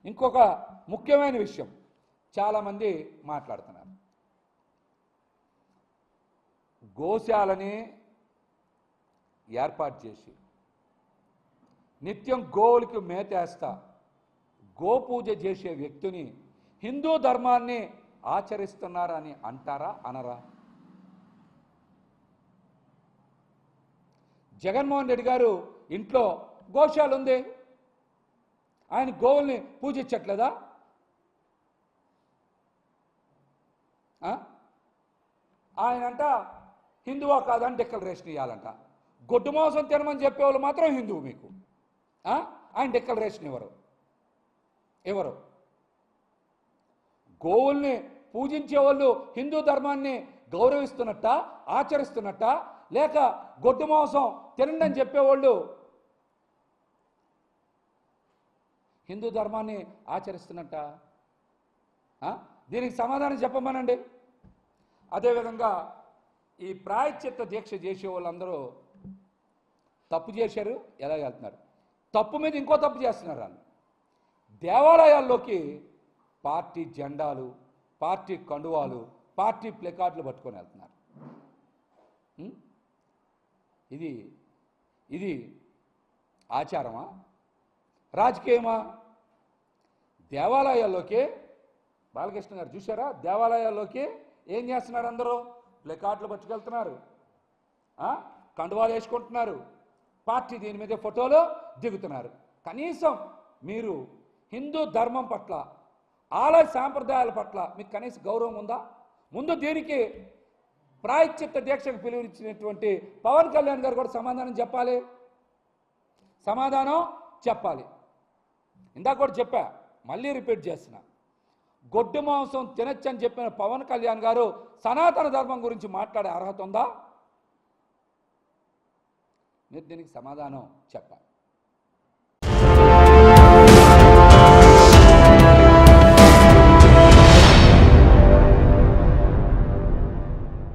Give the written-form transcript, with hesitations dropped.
ఇంకొక ముఖ్యమైన విషయం చాలామంది మాట్లాడుతున్నారు. గోశాలని ఏర్పాటు చేసి నిత్యం గోవులకి మేతేస్తా గోపూజ చేసే వ్యక్తిని హిందూ ధర్మాన్ని ఆచరిస్తున్నారని అంటారా అనరా? జగన్మోహన్ రెడ్డి గారు ఇంట్లో గోశాల ఉంది, ఆయన గోవుల్ని పూజించట్లేదా? ఆయనంట హిందువా కాదని డిక్లరేషన్ ఇవ్వాలంట. గొడ్డు మాంసం తినమని చెప్పేవాళ్ళు మాత్రం హిందువు మీకు. ఆయన డిక్లరేషన్ ఎవరు? గోవుల్ని పూజించే వాళ్ళు హిందూ ధర్మాన్ని గౌరవిస్తున్నట్ట, ఆచరిస్తున్నట్ట, లేక గొడ్డు మాంసం తినండి అని చెప్పేవాళ్ళు హిందూ ధర్మాన్ని ఆచరిస్తున్నట్ట? దీనికి సమాధానం చెప్పమనండి. అదేవిధంగా ఈ ప్రాయశ్చిత్త దీక్ష చేసే వాళ్ళందరూ తప్పు చేశారు, ఎలా వెళ్తున్నారు? తప్పు మీద ఇంకో తప్పు చేస్తున్నారు. వాళ్ళు దేవాలయాల్లోకి పార్టీ జెండాలు, పార్టీ కండువాలు, పార్టీ ప్లెకార్డులు పట్టుకొని వెళ్తున్నారు. ఇది ఆచారమా, రాజకీయమా? దేవాలయాల్లోకి బాలకృష్ణ గారు చూసారా? దేవాలయాల్లోకి ఏం చేస్తున్నారు? అందరూ ప్లెకార్డులు పట్టుకెళ్తున్నారు, కండువాలు వేసుకుంటున్నారు, పార్టీ దీని మీద ఫోటోలు దిగుతున్నారు. కనీసం మీరు హిందూ ధర్మం పట్ల, ఆలయ సాంప్రదాయాల పట్ల మీకు కనీస గౌరవం ఉందా? ముందు దీనికి ప్రాయశ్చిత్త దీక్షకు పిలువనిచ్చినటువంటి పవన్ కళ్యాణ్ గారు కూడా సమాధానం చెప్పాలి. ఇందాక కూడా చెప్పా, మళ్ళీ రిపీట్ చేస్తున్నా. గొడ్డు మాంసం తినచ్చని చెప్పిన పవన్ కళ్యాణ్ గారు సనాతన ధర్మం గురించి మాట్లాడే అర్హత ఉందా? మీరు దీనికి సమాధానం చెప్పాలి.